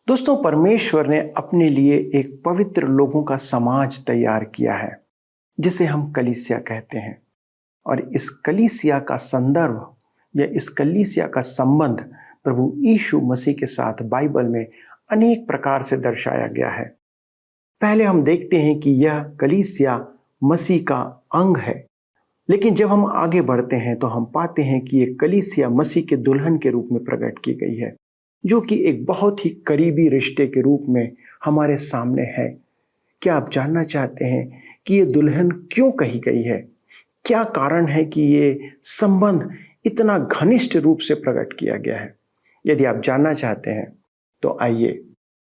दोस्तों, परमेश्वर ने अपने लिए एक पवित्र लोगों का समाज तैयार किया है जिसे हम कलीसिया कहते हैं। और इस कलीसिया का संदर्भ या इस कलीसिया का संबंध प्रभु यीशु मसीह के साथ बाइबल में अनेक प्रकार से दर्शाया गया है। पहले हम देखते हैं कि यह कलीसिया मसीह का अंग है, लेकिन जब हम आगे बढ़ते हैं तो हम पाते हैं कि यह कलीसिया मसीह के दुल्हन के रूप में प्रकट की गई है, जो कि एक बहुत ही करीबी रिश्ते के रूप में हमारे सामने है। क्या आप जानना चाहते हैं कि ये दुल्हन क्यों कही गई है? क्या कारण है कि ये संबंध इतना घनिष्ठ रूप से प्रकट किया गया है? यदि आप जानना चाहते हैं तो आइए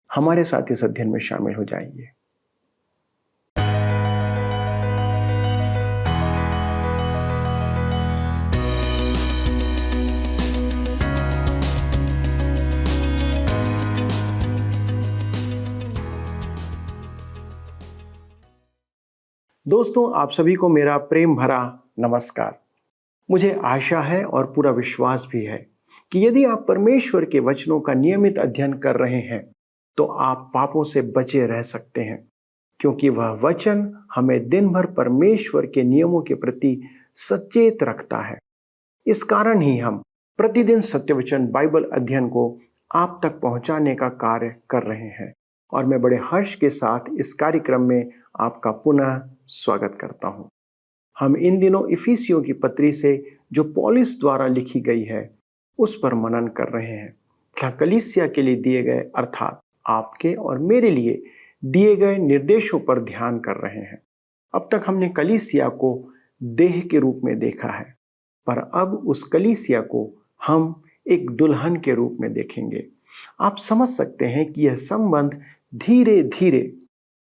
हमारे साथ इस अध्ययन में शामिल हो जाइए। दोस्तों, आप सभी को मेरा प्रेम भरा नमस्कार। मुझे आशा है और पूरा विश्वास भी है कि यदि आप परमेश्वर के वचनों का नियमित अध्ययन कर रहे हैं तो आप पापों से बचे रह सकते हैं, क्योंकि वह वचन हमें दिन भर परमेश्वर के नियमों के प्रति सचेत रखता है। इस कारण ही हम प्रतिदिन सत्यवचन बाइबल अध्ययन को आप तक पहुंचाने का कार्य कर रहे हैं, और मैं बड़े हर्ष के साथ इस कार्यक्रम में आपका पुनः स्वागत करता हूं। हम इन दिनों इफिसियों की पत्री से जो पौलुस द्वारा लिखी गई है उस पर मनन कर रहे हैं। क्या कलीसिया के लिए दिए गए अर्थात आपके और मेरे लिए दिए गए निर्देशों पर ध्यान कर रहे हैं। अब तक हमने कलीसिया को देह के रूप में देखा है, पर अब उस कलीसिया को हम एक दुल्हन के रूप में देखेंगे। आप समझ सकते हैं कि यह संबंध धीरे धीरे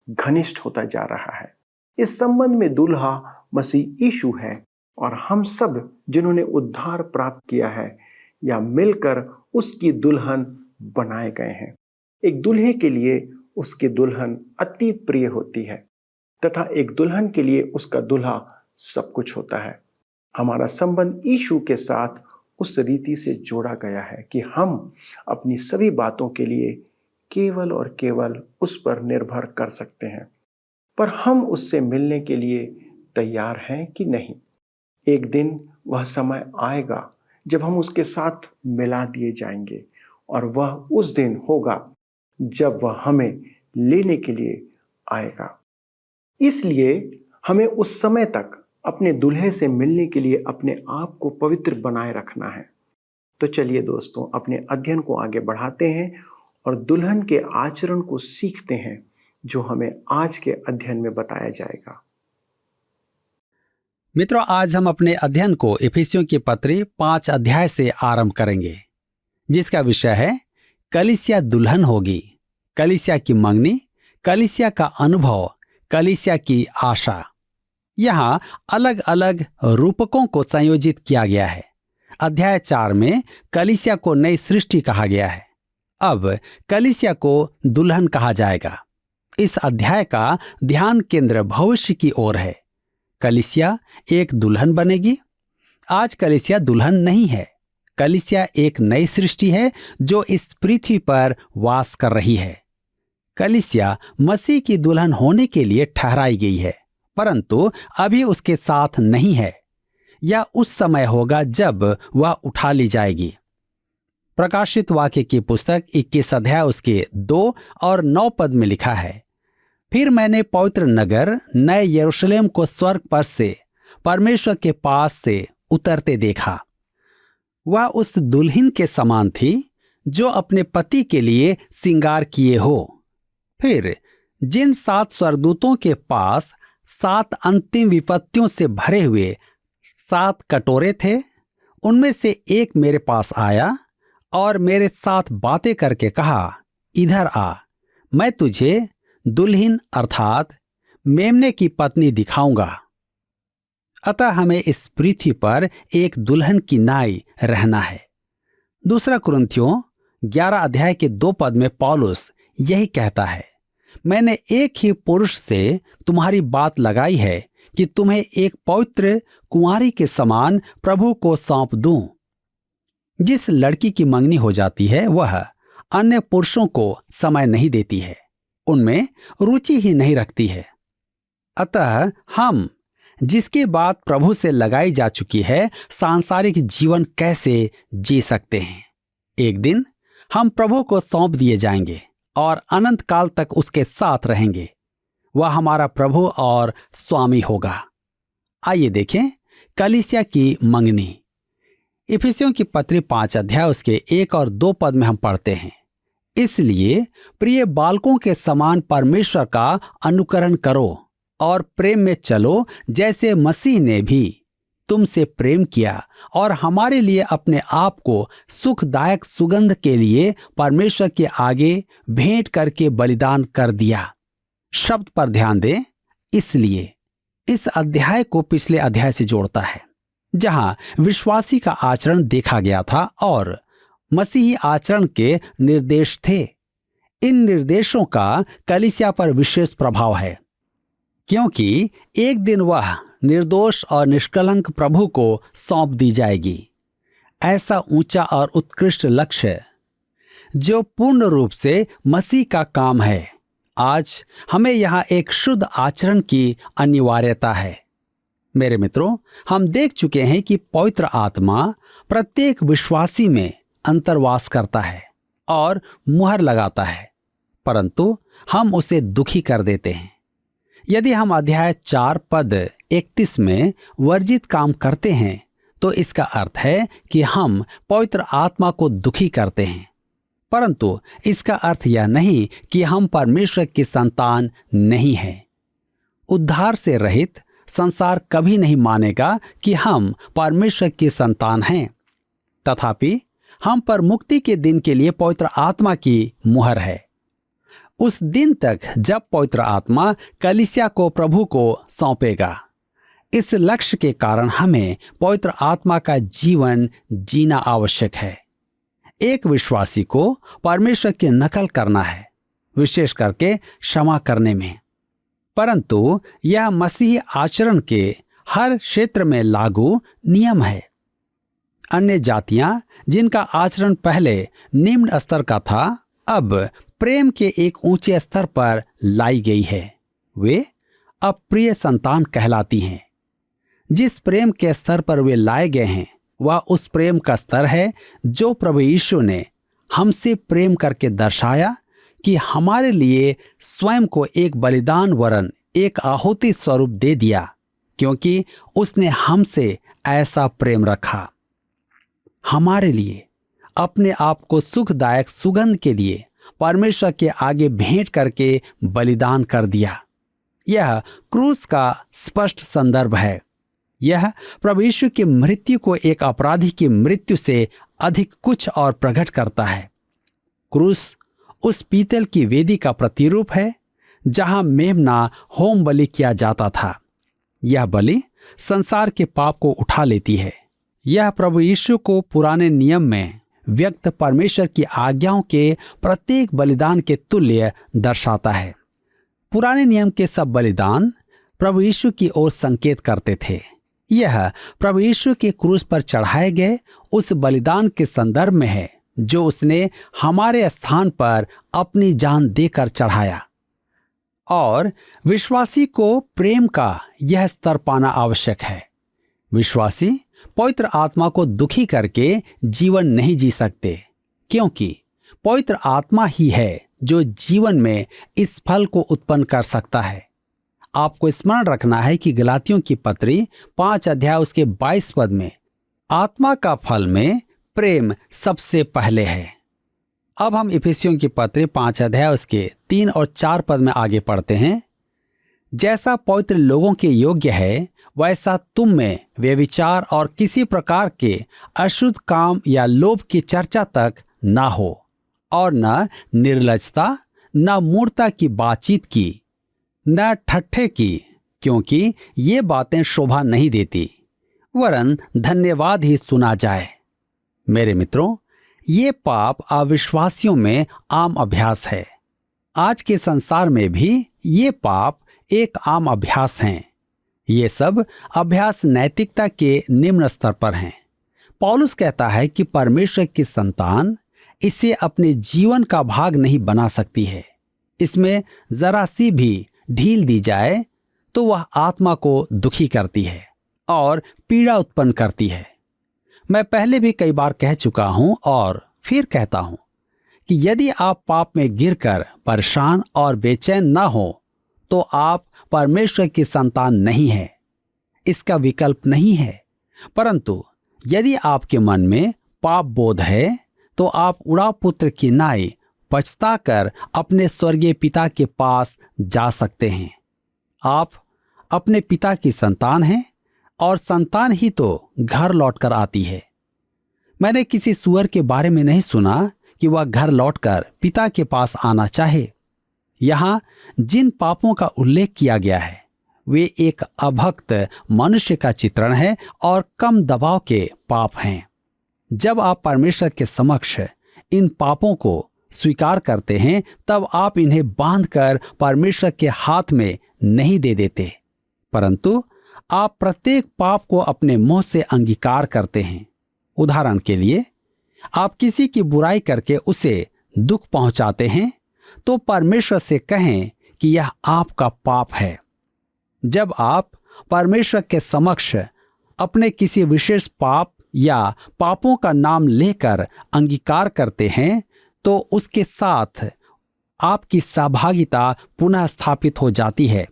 घनिष्ठ होता जा रहा है। इस संबंध में दूल्हा मसीह यीशु है और हम सब जिन्होंने उद्धार प्राप्त किया है या मिलकर उसकी दुल्हन बनाए गए हैं। एक दूल्हे के लिए उसकी दुल्हन अति प्रिय होती है तथा एक दुल्हन के लिए उसका दूल्हा सब कुछ होता है। हमारा संबंध यीशु के साथ उस रीति से जोड़ा गया है कि हम अपनी सभी बातों के लिए केवल और केवल उस पर निर्भर कर सकते हैं। पर हम उससे मिलने के लिए तैयार हैं कि नहीं? एक दिन वह समय आएगा जब हम उसके साथ मिला दिए जाएंगे, और वह उस दिन होगा जब वह हमें लेने के लिए आएगा। इसलिए हमें उस समय तक अपने दूल्हे से मिलने के लिए अपने आप को पवित्र बनाए रखना है। तो चलिए दोस्तों, अपने अध्ययन को आगे बढ़ाते हैं और दुल्हन के आचरण को सीखते हैं जो हमें आज के अध्ययन में बताया जाएगा। मित्रों, आज हम अपने अध्ययन को इफिसियों की पत्री 5 अध्याय से आरंभ करेंगे, जिसका विषय है कलीसिया दुल्हन होगी, कलीसिया की मंगनी, कलीसिया का अनुभव, कलीसिया की आशा। यहाँ अलग अलग रूपकों को संयोजित किया गया है। अध्याय 4 में कलीसिया को नई सृष्टि कहा गया है। अब कलीसिया को दुल्हन कहा जाएगा। इस अध्याय का ध्यान केंद्र भविष्य की ओर है। कलीसिया एक दुल्हन बनेगी। आज कलीसिया दुल्हन नहीं है। कलीसिया एक नई सृष्टि है जो इस पृथ्वी पर वास कर रही है। कलीसिया मसीह की दुल्हन होने के लिए ठहराई गई है, परंतु अभी उसके साथ नहीं है। यह उस समय होगा जब वह उठा ली जाएगी। प्रकाशित वाक्य की पुस्तक 21 अध्याय उसके 2 और 9 पद में लिखा है, फिर मैंने पवित्र नगर नए यरूशलेम को स्वर्ग पर से परमेश्वर के पास से उतरते देखा। वह उस दुल्हन के समान थी जो अपने पति के लिए श्रृंगार किए हो। फिर जिन 7 स्वर्गदूतों के पास 7 अंतिम विपत्तियों से भरे हुए 7 कटोरे थे, उनमें से एक मेरे पास आया और मेरे साथ बातें करके कहा, इधर आ, मैं तुझे दुल्हन अर्थात मेमने की पत्नी दिखाऊंगा। अतः हमें इस पृथ्वी पर एक दुल्हन की नाई रहना है। दूसरा कुरिन्थियों 11 अध्याय के 2 पद में पौलुस यही कहता है, मैंने एक ही पुरुष से तुम्हारी बात लगाई है कि तुम्हें एक पवित्र कुंवारी के समान प्रभु को सौंप दूं। जिस लड़की की मंगनी हो जाती है वह अन्य पुरुषों को समय नहीं देती है, उनमें रुचि ही नहीं रखती है। अतः हम, जिसकी बात प्रभु से लगाई जा चुकी है, सांसारिक जीवन कैसे जी सकते हैं? एक दिन हम प्रभु को सौंप दिए जाएंगे और अनंत काल तक उसके साथ रहेंगे। वह हमारा प्रभु और स्वामी होगा। आइए देखें कलीसिया की मंगनी। इफिसियों की पत्री 5 अध्याय उसके 1 और 2 पद में हम पढ़ते हैं, इसलिए प्रिय बालकों के समान परमेश्वर का अनुकरण करो और प्रेम में चलो, जैसे मसीह ने भी तुमसे प्रेम किया और हमारे लिए अपने आप को सुखदायक सुगंध के लिए परमेश्वर के आगे भेंट करके बलिदान कर दिया। शब्द पर ध्यान दें। इसलिए इस अध्याय को पिछले अध्याय से जोड़ता है, जहां विश्वासी का आचरण देखा गया था और मसीही आचरण के निर्देश थे। इन निर्देशों का कलीसिया पर विशेष प्रभाव है, क्योंकि एक दिन वह निर्दोष और निष्कलंक प्रभु को सौंप दी जाएगी। ऐसा ऊंचा और उत्कृष्ट लक्ष्य जो पूर्ण रूप से मसीह का काम है, आज हमें यहाँ एक शुद्ध आचरण की अनिवार्यता है। मेरे मित्रों, हम देख चुके हैं कि पवित्र आत्मा प्रत्येक विश्वासी में अंतर्वास करता है और मुहर लगाता है, परंतु हम उसे दुखी कर देते हैं। यदि हम अध्याय 4 पद 31 में वर्जित काम करते हैं, तो इसका अर्थ है कि हम पवित्र आत्मा को दुखी करते हैं, परंतु इसका अर्थ यह नहीं कि हम परमेश्वर की संतान नहीं हैं। उद्धार से रहित संसार कभी नहीं मानेगा कि हम परमेश्वर की संतान हैं। तथापि हम पर मुक्ति के दिन के लिए पवित्र आत्मा की मुहर है। उस दिन तक जब पवित्र आत्मा कलीसिया को प्रभु को सौंपेगा। इस लक्ष्य के कारण हमें पवित्र आत्मा का जीवन जीना आवश्यक है। एक विश्वासी को परमेश्वर की नकल करना है, विशेष करके क्षमा करने में, परंतु यह मसीही आचरण के हर क्षेत्र में लागू नियम है। अन्य जातियां जिनका आचरण पहले निम्न स्तर का था, अब प्रेम के एक ऊंचे स्तर पर लाई गई है। वे अब प्रिय संतान कहलाती हैं। जिस प्रेम के स्तर पर वे लाए गए हैं, वह उस प्रेम का स्तर है जो प्रभु यीशु ने हमसे प्रेम करके दर्शाया कि हमारे लिए स्वयं को एक बलिदान वरन एक आहुति स्वरूप दे दिया, क्योंकि उसने हमसे ऐसा प्रेम रखा। हमारे लिए अपने आप को सुखदायक सुगंध के लिए परमेश्वर के आगे भेंट करके बलिदान कर दिया। यह क्रूस का स्पष्ट संदर्भ है। यह प्रभु यीशु की मृत्यु को एक अपराधी की मृत्यु से अधिक कुछ और प्रकट करता है। क्रूस उस पीतल की वेदी का प्रतिरूप है जहां मेमना होम बलि किया जाता था। यह बलि संसार के पाप को उठा लेती है। यह प्रभु यीशु को पुराने नियम में व्यक्त परमेश्वर की आज्ञाओं के प्रत्येक बलिदान के तुल्य दर्शाता है। पुराने नियम के सब बलिदान प्रभु यीशु की ओर संकेत करते थे। यह प्रभु यीशु के क्रूस पर चढ़ाए गए उस बलिदान के संदर्भ में है जो उसने हमारे स्थान पर अपनी जान देकर चढ़ाया। और विश्वासी को प्रेम का यह स्तर पाना आवश्यक है। विश्वासी पवित्र आत्मा को दुखी करके जीवन नहीं जी सकते, क्योंकि पवित्र आत्मा ही है जो जीवन में इस फल को उत्पन्न कर सकता है। आपको स्मरण रखना है कि गलातियों की पत्री 5 अध्याय उसके 22 पद में आत्मा का फल में प्रेम सबसे पहले है। अब हम इफिसियों की पत्री 5 अध्याय उसके 3 और 4 पद में आगे पढ़ते हैं। जैसा पवित्र लोगों के योग्य है, वैसा तुम में व्यभिचार और किसी प्रकार के अशुद्ध काम या लोभ की चर्चा तक ना हो, और न निर्लजता, न मूर्ता की बातचीत की, न ठट्ठे की, क्योंकि ये बातें शोभा नहीं देती, वरन धन्यवाद ही सुना जाए। मेरे मित्रों, ये पाप अविश्वासियों में आम अभ्यास है। आज के संसार में भी ये पाप एक आम अभ्यास हैं। ये सब अभ्यास नैतिकता के निम्न स्तर पर हैं। पौलुस कहता है कि परमेश्वर की संतान इसे अपने जीवन का भाग नहीं बना सकती है। इसमें जरा सी भी ढील दी जाए तो वह आत्मा को दुखी करती है और पीड़ा उत्पन्न करती है। मैं पहले भी कई बार कह चुका हूं और फिर कहता हूं कि यदि आप पाप में गिरकर परेशान और बेचैन ना हो तो आप परमेश्वर की संतान नहीं है। इसका विकल्प नहीं है। परंतु यदि आपके मन में पाप बोध है तो आप उड़ाव पुत्र की नाई पछताकर अपने स्वर्गीय पिता के पास जा सकते हैं। आप अपने पिता की संतान हैं और संतान ही तो घर लौटकर आती है। मैंने किसी सुअर के बारे में नहीं सुना कि वह घर लौटकर पिता के पास आना चाहे। यहां जिन पापों का उल्लेख किया गया है वे एक अभक्त मनुष्य का चित्रण है और कम दबाव के पाप हैं। जब आप परमेश्वर के समक्ष इन पापों को स्वीकार करते हैं तब आप इन्हें बांधकर परमेश्वर के हाथ में नहीं दे देते, परंतु आप प्रत्येक पाप को अपने मुंह से अंगीकार करते हैं। उदाहरण के लिए, आप किसी की बुराई करके उसे दुख पहुंचाते हैं तो परमेश्वर से कहें कि यह आपका पाप है। जब आप परमेश्वर के समक्ष अपने किसी विशेष पाप या पापों का नाम लेकर अंगीकार करते हैं तो उसके साथ आपकी सहभागिता पुनः स्थापित हो जाती है।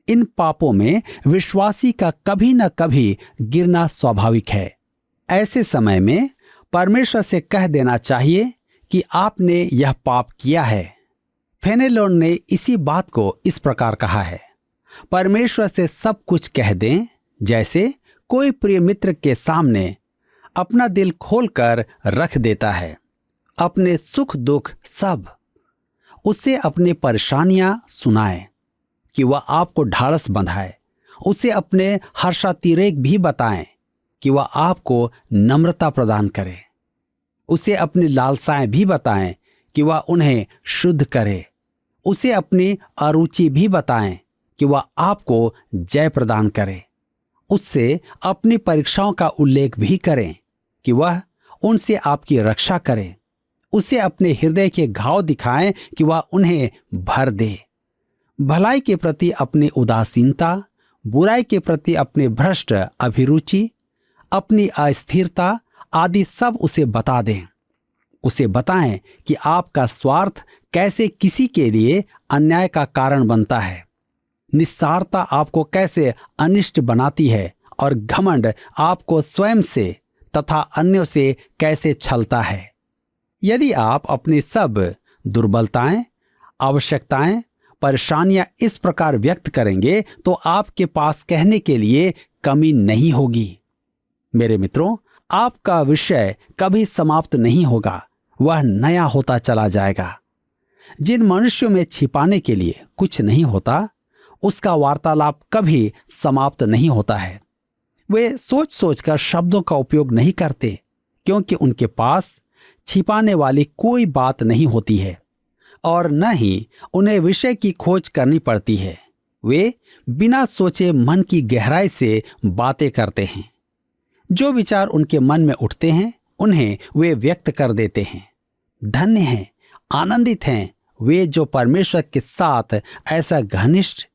इन पापों में विश्वासी का कभी न कभी गिरना स्वाभाविक है। ऐसे समय में परमेश्वर से कह देना चाहिए कि आपने यह पाप किया है। फेनेलोन ने इसी बात को इस प्रकार कहा है, परमेश्वर से सब कुछ कह दें, जैसे कोई प्रिय मित्र के सामने अपना दिल खोलकर रख देता है। अपने सुख दुख सब उससे अपनी परेशानियां सुनाएं कि वह आपको ढाढ़स बंधाए। उसे अपने हर्षातिरेक भी बताएं कि वह आपको नम्रता प्रदान करे। उसे अपनी लालसाएं भी बताएं कि वह उन्हें शुद्ध करे। उसे अपनी अरुचि भी बताएं कि वह आपको जय प्रदान करे। उससे अपनी परीक्षाओं का उल्लेख भी करें कि वह उनसे आपकी रक्षा करे। उसे अपने हृदय के घाव दिखाएं कि वह उन्हें भर दे। भलाई के प्रति अपनी उदासीनता, बुराई के प्रति अपने भ्रष्ट अभिरुचि, अपनी अस्थिरता आदि सब उसे बता दें। उसे बताएं कि आपका स्वार्थ कैसे किसी के लिए अन्याय का कारण बनता है, निस्सारता आपको कैसे अनिष्ट बनाती है और घमंड आपको स्वयं से तथा अन्यों से कैसे छलता है। यदि आप अपनी सब दुर्बलताएं, आवश्यकताएं, परेशानियां इस प्रकार व्यक्त करेंगे तो आपके पास कहने के लिए कमी नहीं होगी। मेरे मित्रों, आपका विषय कभी समाप्त नहीं होगा, वह नया होता चला जाएगा। जिन मनुष्यों में छिपाने के लिए कुछ नहीं होता, उसका वार्तालाप कभी समाप्त नहीं होता है। वे सोच सोचकर शब्दों का उपयोग नहीं करते, क्योंकि उनके पास छिपाने वाली कोई बात नहीं होती है और न ही उन्हें विषय की खोज करनी पड़ती है। वे बिना सोचे मन की गहराई से बातें करते हैं। जो विचार उनके मन में उठते हैं उन्हें वे व्यक्त कर देते हैं। धन्य हैं, आनंदित हैं वे जो परमेश्वर के साथ ऐसा घनिष्ठ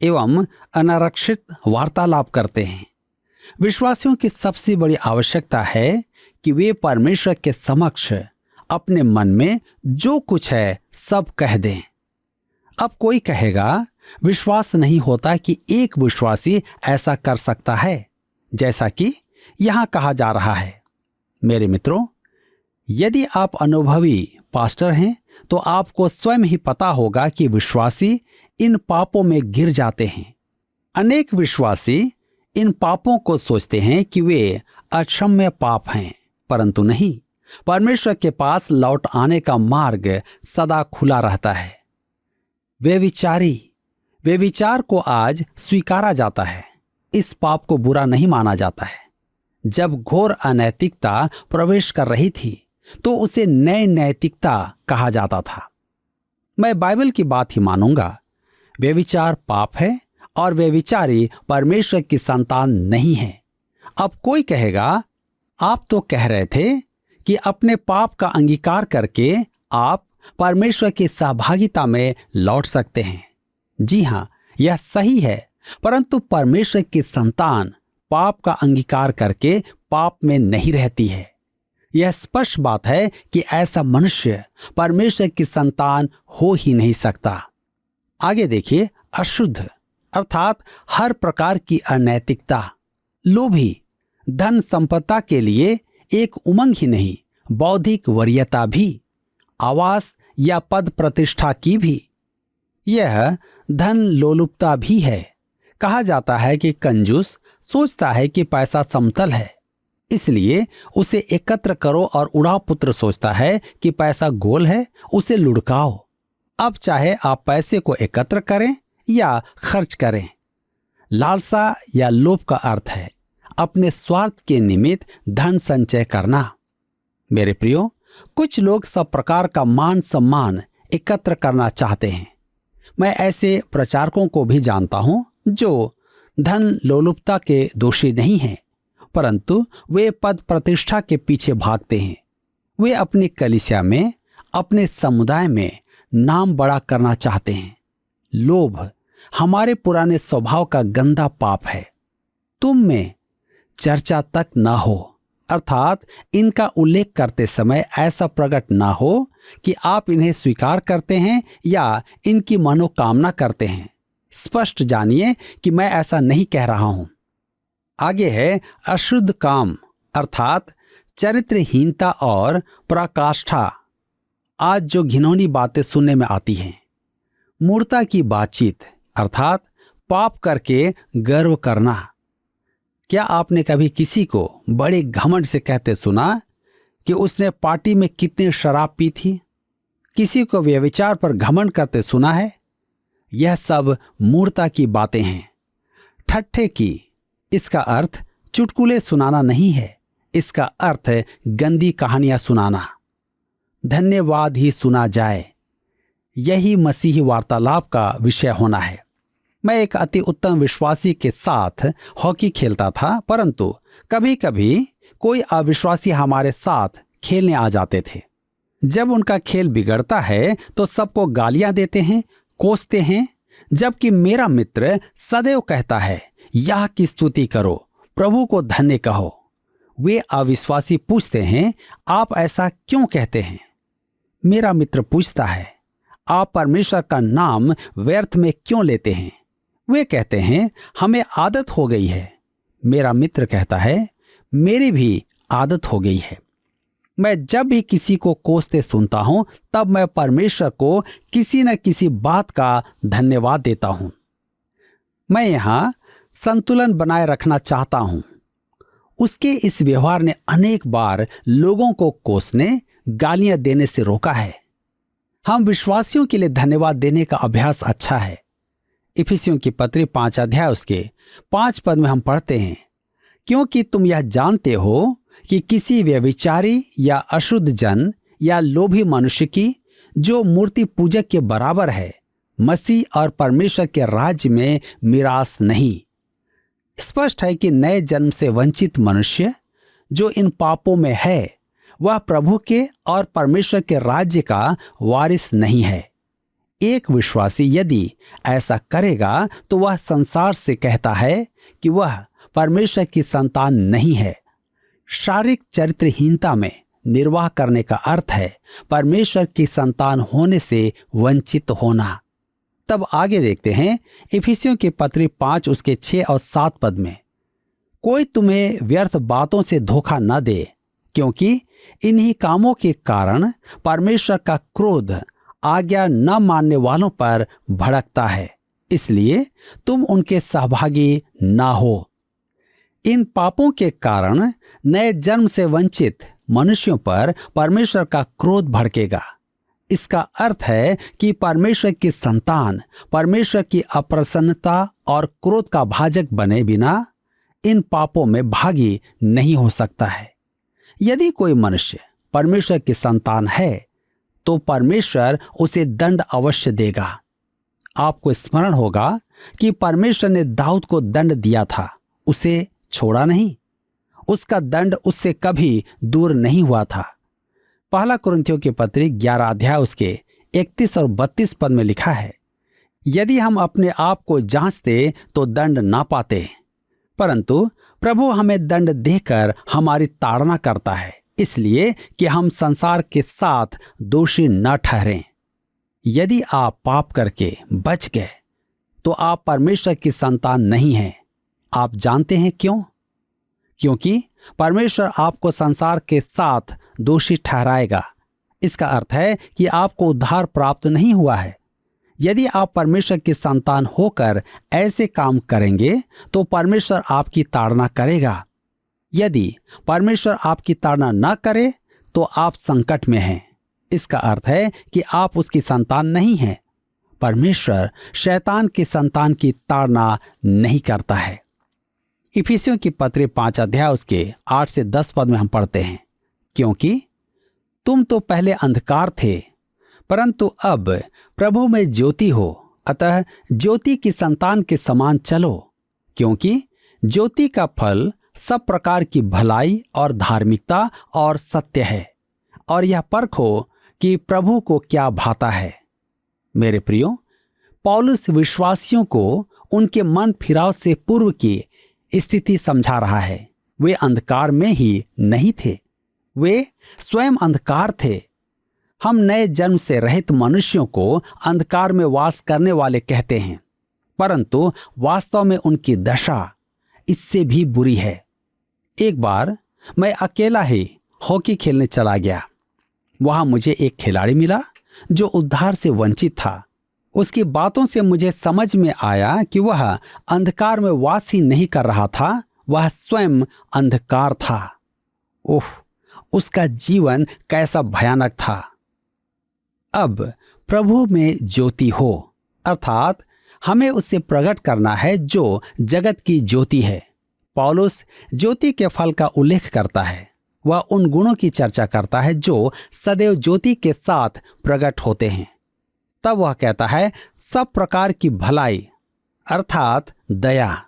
एवं अनारक्षित वार्तालाप करते हैं। विश्वासियों की सबसे बड़ी आवश्यकता है कि वे परमेश्वर के समक्ष अपने मन में जो कुछ है सब कह दें। अब कोई कहेगा, विश्वास नहीं होता कि एक विश्वासी ऐसा कर सकता है, जैसा कि यहां कहा जा रहा है। मेरे मित्रों, यदि आप अनुभवी पास्टर हैं तो आपको स्वयं ही पता होगा कि विश्वासी इन पापों में गिर जाते हैं। अनेक विश्वासी इन पापों को सोचते हैं कि वे अक्षम्य पाप हैं, परंतु नहीं, परमेश्वर के पास लौट आने का मार्ग सदा खुला रहता है। व्यभिचार को आज स्वीकारा जाता है। इस पाप को बुरा नहीं माना जाता है। जब घोर अनैतिकता प्रवेश कर रही थी तो उसे नई नैतिकता कहा जाता था। मैं बाइबल की बात ही मानूंगा। व्यभिचार पाप है और व्यभिचारी परमेश्वर की संतान नहीं है। अब कोई कहेगा, आप तो कह रहे थे कि अपने पाप का अंगीकार करके आप परमेश्वर की सहभागिता में लौट सकते हैं। जी हाँ, यह सही है, परंतु परमेश्वर की संतान पाप का अंगीकार करके पाप में नहीं रहती है। यह स्पष्ट बात है कि ऐसा मनुष्य परमेश्वर की संतान हो ही नहीं सकता। आगे देखिए, अशुद्ध अर्थात हर प्रकार की अनैतिकता, लोभी, धन संपदा के लिए एक उमंग ही नहीं, बौद्धिक वरीयता भी, आवास या पद प्रतिष्ठा की भी, यह धन लोलुपता भी है। कहा जाता है कि कंजूस सोचता है कि पैसा समतल है, इसलिए उसे एकत्र करो, और उड़ाव पुत्र सोचता है कि पैसा गोल है, उसे लुढ़काओ। अब चाहे आप पैसे को एकत्र करें या खर्च करें, लालसा या लोभ का अर्थ है अपने स्वार्थ के निमित्त धन संचय करना। मेरे प्रियो, कुछ लोग सब प्रकार का मान सम्मान एकत्र करना चाहते हैं। मैं ऐसे प्रचारकों को भी जानता हूं जो धन लोलुपता के दोषी नहीं हैं, परंतु वे पद प्रतिष्ठा के पीछे भागते हैं। वे अपनी कलीसिया में, अपने समुदाय में नाम बड़ा करना चाहते हैं। लोभ हमारे पुराने स्वभाव का गंदा पाप है। तुम में चर्चा तक ना हो, अर्थात इनका उल्लेख करते समय ऐसा प्रकट ना हो कि आप इन्हें स्वीकार करते हैं या इनकी मनोकामना करते हैं। स्पष्ट जानिए कि मैं ऐसा नहीं कह रहा हूं। आगे है अशुद्ध काम अर्थात चरित्रहीनता और पराकाष्ठा। आज जो घिनौनी बातें सुनने में आती हैं, मूर्ता की बातचीत अर्थात पाप करके गर्व करना। क्या आपने कभी किसी को बड़े घमंड से कहते सुना कि उसने पार्टी में कितनी शराब पी थी? किसी को व्यभिचार पर घमंड करते सुना है? यह सब मूर्ता की बातें हैं, ठट्ठे की। इसका अर्थ चुटकुले सुनाना नहीं है, इसका अर्थ है गंदी कहानियां सुनाना। धन्यवाद ही सुना जाए, यही मसीही वार्तालाप का विषय होना है। मैं एक अति उत्तम विश्वासी के साथ हॉकी खेलता था, परंतु कभी कभी कोई अविश्वासी हमारे साथ खेलने आ जाते थे। जब उनका खेल बिगड़ता है तो सबको गालियां देते हैं, कोसते हैं, जबकि मेरा मित्र सदैव कहता है यह की स्तुति करो, प्रभु को धन्य कहो। वे अविश्वासी पूछते हैं, आप ऐसा क्यों कहते हैं? मेरा मित्र पूछता है, आप परमेश्वर का नाम व्यर्थ में क्यों लेते हैं? वे कहते हैं, हमें आदत हो गई है। मेरा मित्र कहता है, मेरी भी आदत हो गई है। मैं जब भी किसी को कोसते सुनता हूं, तब मैं परमेश्वर को किसी न किसी बात का धन्यवाद देता हूं। मैं यहां संतुलन बनाए रखना चाहता हूं। उसके इस व्यवहार ने अनेक बार लोगों को कोसने, गालियां देने से रोका है। हम विश्वासियों के लिए धन्यवाद देने का अभ्यास अच्छा है। इफिसियों की पत्री 5 अध्याय उसके 5 पद में हम पढ़ते हैं, क्योंकि तुम यह जानते हो कि किसी व्यभिचारी या अशुद्ध जन या लोभी मनुष्य की, जो मूर्ति पूजक के बराबर है, मसीह और परमेश्वर के राज्य में मिरास नहीं। स्पष्ट है कि नए जन्म से वंचित मनुष्य जो इन पापों में है, वह प्रभु के और परमेश्वर के राज्य का वारिस नहीं है। एक विश्वासी यदि ऐसा करेगा तो वह संसार से कहता है कि वह परमेश्वर की संतान नहीं है। शारीरिक चरित्रहीनता में निर्वाह करने का अर्थ है परमेश्वर की संतान होने से वंचित होना। तब आगे देखते हैं इफिसियों की पत्री 5 उसके 6 और 7 पद में, कोई तुम्हें व्यर्थ बातों से धोखा न दे, क्योंकि इन्हीं कामों के कारण परमेश्वर का क्रोध आज्ञा न मानने वालों पर भड़कता है, इसलिए तुम उनके सहभागी ना हो। इन पापों के कारण नए जन्म से वंचित मनुष्यों पर परमेश्वर का क्रोध भड़केगा। इसका अर्थ है कि परमेश्वर की संतान परमेश्वर की अप्रसन्नता और क्रोध का भाजक बने बिना इन पापों में भागी नहीं हो सकता है। यदि कोई मनुष्य परमेश्वर की संतान है तो परमेश्वर उसे दंड अवश्य देगा। आपको स्मरण होगा कि परमेश्वर ने दाऊद को दंड दिया था, उसे छोड़ा नहीं। उसका दंड उससे कभी दूर नहीं हुआ था। पहला कुरिन्थियों की पत्री 11 अध्याय उसके 31 और 32 पद में लिखा है, यदि हम अपने आप को जांचते तो दंड ना पाते, परंतु प्रभु हमें दंड देकर हमारी ताड़ना करता है, इसलिए कि हम संसार के साथ दोषी न ठहरें। यदि आप पाप करके बच गए तो आप परमेश्वर की संतान नहीं हैं। आप जानते हैं क्यों? क्योंकि परमेश्वर आपको संसार के साथ दोषी ठहराएगा। इसका अर्थ है कि आपको उद्धार प्राप्त नहीं हुआ है। यदि आप परमेश्वर की संतान होकर ऐसे काम करेंगे तो परमेश्वर आपकी ताड़ना करेगा। यदि परमेश्वर आपकी ताड़ना न करे तो आप संकट में हैं। इसका अर्थ है कि आप उसकी संतान नहीं हैं। परमेश्वर शैतान की संतान की ताड़ना नहीं करता है। इफिसियों की पत्री 5 अध्याय उसके 8 से 10 पद में हम पढ़ते हैं, क्योंकि तुम तो पहले अंधकार थे, परंतु अब प्रभु में ज्योति हो, अतः ज्योति की संतान के समान चलो। क्योंकि ज्योति का फल सब प्रकार की भलाई और धार्मिकता और सत्य है, और यह परखो कि प्रभु को क्या भाता है। मेरे प्रियो, पौलुस विश्वासियों को उनके मन फिराव से पूर्व की स्थिति समझा रहा है। वे अंधकार में ही नहीं थे, वे स्वयं अंधकार थे। हम नए जन्म से रहित मनुष्यों को अंधकार में वास करने वाले कहते हैं, परंतु वास्तव में उनकी दशा इससे भी बुरी है। एक बार मैं अकेला ही हॉकी खेलने चला गया। वहां मुझे एक खिलाड़ी मिला जो उद्धार से वंचित था। उसकी बातों से मुझे समझ में आया कि वह अंधकार में वास ही नहीं कर रहा था, वह स्वयं अंधकार था। ओह, उसका जीवन कैसा भयानक था। अब प्रभु में ज्योति हो, अर्थात हमें उसे प्रकट करना है जो जगत की ज्योति है। पौलुस ज्योति के फल का उल्लेख करता है। वह उन गुणों की चर्चा करता है जो सदैव ज्योति के साथ प्रकट होते हैं। तब वह कहता है, सब प्रकार की भलाई अर्थात दया,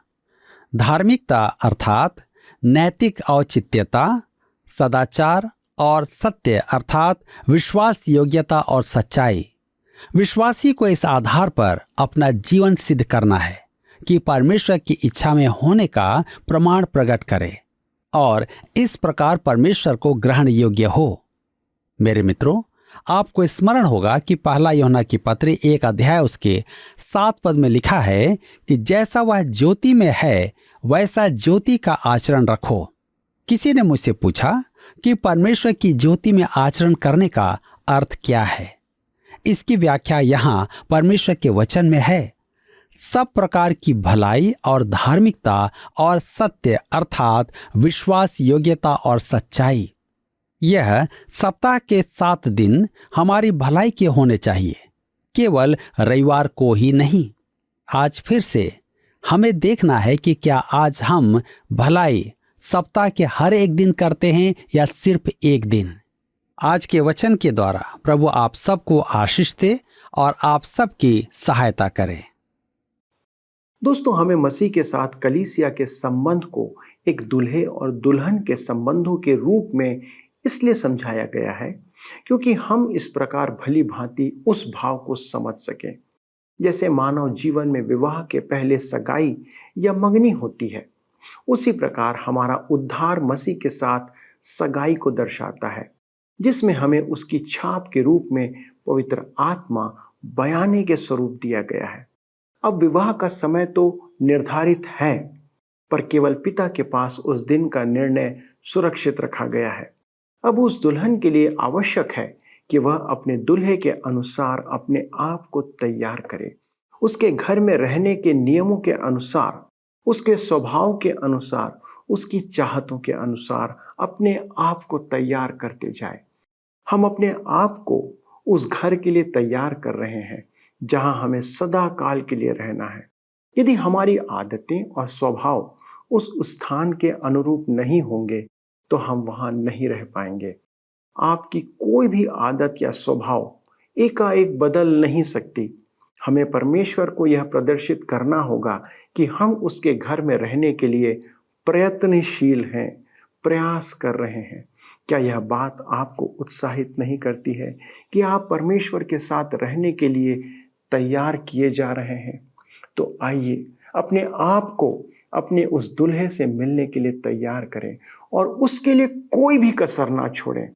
धार्मिकता अर्थात नैतिक औचित्यता, सदाचार और सत्य अर्थात विश्वास योग्यता और सच्चाई। विश्वासी को इस आधार पर अपना जीवन सिद्ध करना है कि परमेश्वर की इच्छा में होने का प्रमाण प्रकट करे और इस प्रकार परमेश्वर को ग्रहण योग्य हो। मेरे मित्रों, आपको स्मरण होगा कि पहला यूहन्ना की पत्री 1 अध्याय उसके 7 पद में लिखा है कि जैसा वह ज्योति में है वैसा ज्योति का आचरण रखो। किसी ने मुझसे पूछा कि परमेश्वर की ज्योति में आचरण करने का अर्थ क्या है। इसकी व्याख्या यहाँ परमेश्वर के वचन में है। सब प्रकार की भलाई और धार्मिकता और सत्य अर्थात विश्वास योग्यता और सच्चाई। यह सप्ताह के 7 दिन हमारी भलाई के होने चाहिए, केवल रविवार को ही नहीं। आज फिर से हमें देखना है कि क्या आज हम भलाई सप्ताह के हर एक दिन करते हैं या सिर्फ एक दिन। आज के वचन के द्वारा प्रभु आप सबको आशीष दे और आप सबकी सहायता करें। दोस्तों, हमें मसीह के साथ कलीसिया के संबंध को एक दूल्हे और दुल्हन के संबंधों के रूप में इसलिए समझाया गया है क्योंकि हम इस प्रकार भली भांति उस भाव को समझ सकें जैसे मानव जीवन में विवाह के पहले सगाई या मंगनी होती है। उसी प्रकार हमारा उद्धार मसीह के साथ सगाई को दर्शाता है, जिसमें हमें उसकी छाप के रूप में पवित्र आत्मा बयाने के स्वरूप दिया गया है। अब विवाह का समय तो निर्धारित है, पर केवल पिता के पास उस दिन का निर्णय सुरक्षित रखा गया है। अब उस दुल्हन के लिए आवश्यक है कि वह अपने दूल्हे के अनुसार अपने आप को तैयार करे, उसके घर में रहने के नियमों के अनुसार, उसके स्वभाव के अनुसार, उसकी चाहतों के अनुसार अपने आप को तैयार करते जाए। हम अपने आप को उस घर के लिए तैयार कर रहे हैं जहां हमें सदा काल के लिए रहना है। यदि हमारी आदतें और स्वभाव उस स्थान के अनुरूप नहीं होंगे तो हम वहां नहीं रह पाएंगे। आपकी कोई भी आदत या स्वभाव एकाएक बदल नहीं सकती। हमें परमेश्वर को यह प्रदर्शित करना होगा कि हम उसके घर में रहने के लिए प्रयत्नशील हैं, प्रयास कर रहे हैं, क्या यह बात आपको उत्साहित नहीं करती है कि आप परमेश्वर के साथ रहने के लिए तैयार किए जा रहे हैं? तो आइए अपने आप को अपने उस दुल्हे से मिलने के लिए तैयार करें और उसके लिए कोई भी कसर ना छोड़ें।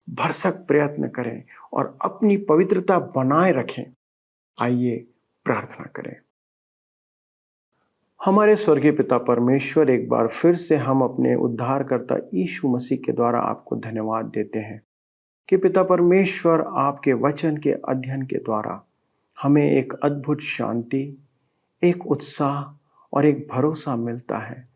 भरसक प्रयत्न करें और अपनी पवित्रता बनाए रखें। आइए प्रार्थना करें। हमारे स्वर्गीय पिता परमेश्वर, एक बार फिर से हम अपने उद्धारकर्ता यीशु मसीह के द्वारा आपको धन्यवाद देते हैं कि पिता परमेश्वर आपके वचन के अध्ययन के द्वारा हमें एक अद्भुत शांति, एक उत्साह और एक भरोसा मिलता है।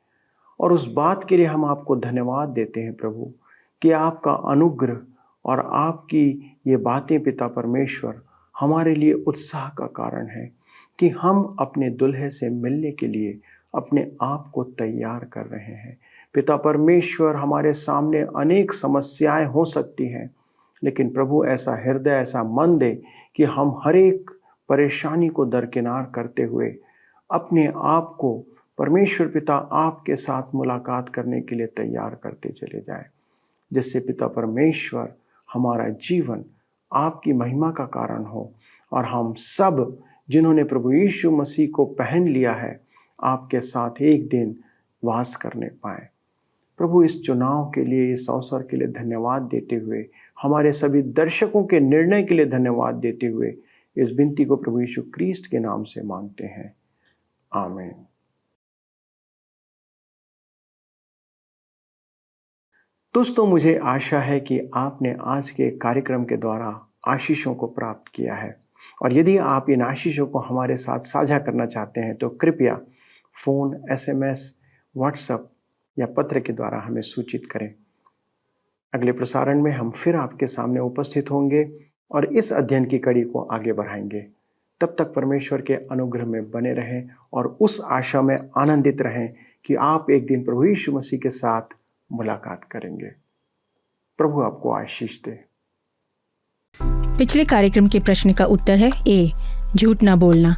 और उस बात के लिए हम आपको धन्यवाद देते हैं प्रभु कि आपका अनुग्रह और आपकी ये बातें पिता परमेश्वर हमारे लिए उत्साह का कारण है कि हम अपने दुल्हे से मिलने के लिए अपने आप को तैयार कर रहे हैं। पिता परमेश्वर, हमारे सामने अनेक समस्याएं हो सकती हैं, लेकिन प्रभु ऐसा हृदय, ऐसा मन दे कि हम हर एक परेशानी को दरकिनार करते हुए अपने आप को परमेश्वर पिता आपके साथ मुलाकात करने के लिए तैयार करते चले जाएं, जिससे पिता परमेश्वर हमारा जीवन आपकी महिमा का कारण हो और हम सब जिन्होंने प्रभु यीशु मसीह को पहन लिया है आपके साथ एक दिन वास करने पाए। प्रभु, इस चुनाव के लिए, इस अवसर के लिए धन्यवाद देते हुए, हमारे सभी दर्शकों के निर्णय के लिए धन्यवाद देते हुए इस विनती को प्रभु यीशु क्रिस्ट के नाम से मांगते हैं, आमीन। दोस्तों, मुझे आशा है कि आपने आज के कार्यक्रम के द्वारा आशीषों को प्राप्त किया है, और यदि आप इन आशीषों को हमारे साथ साझा करना चाहते हैं तो कृपया फ़ोन, SMS, व्हाट्सएप या पत्र के द्वारा हमें सूचित करें। अगले प्रसारण में हम फिर आपके सामने उपस्थित होंगे और इस अध्ययन की कड़ी को आगे बढ़ाएंगे। तब तक परमेश्वर के अनुग्रह में बने रहें और उस आशा में आनंदित रहें कि आप एक दिन प्रभु यीशु मसीह के साथ मुलाकात करेंगे। प्रभु आपको आशीष दे। पिछले कार्यक्रम के प्रश्न का उत्तर है ए, झूठ ना बोलना।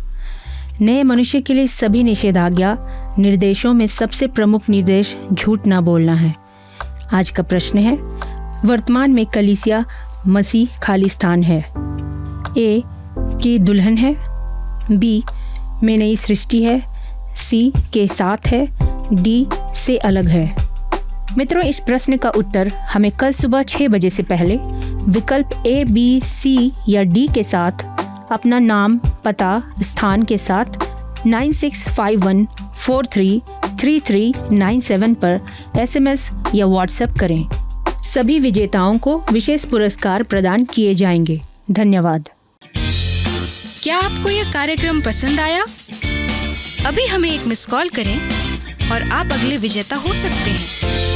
नए मनुष्य के लिए सभी निषेधाज्ञा निर्देशों में सबसे प्रमुख निर्देश झूठ ना बोलना है। आज का प्रश्न है, वर्तमान में कलीसिया मसीह खालिस्तान है? ए, कि दुल्हन है, बी, में नई सृष्टि है, सी, के साथ है, डी, से अलग है। मित्रों, इस प्रश्न का उत्तर हमें कल सुबह 6 बजे से पहले विकल्प A, B, C या D के साथ अपना नाम, पता, स्थान के साथ 9651433397 पर SMS या WhatsApp करें। सभी विजेताओं को विशेष पुरस्कार प्रदान किए जाएंगे। धन्यवाद। क्या आपको यह कार्यक्रम पसंद आया? अभी हमें एक मिस कॉल करें और आप अगले विजेता हो सकते हैं।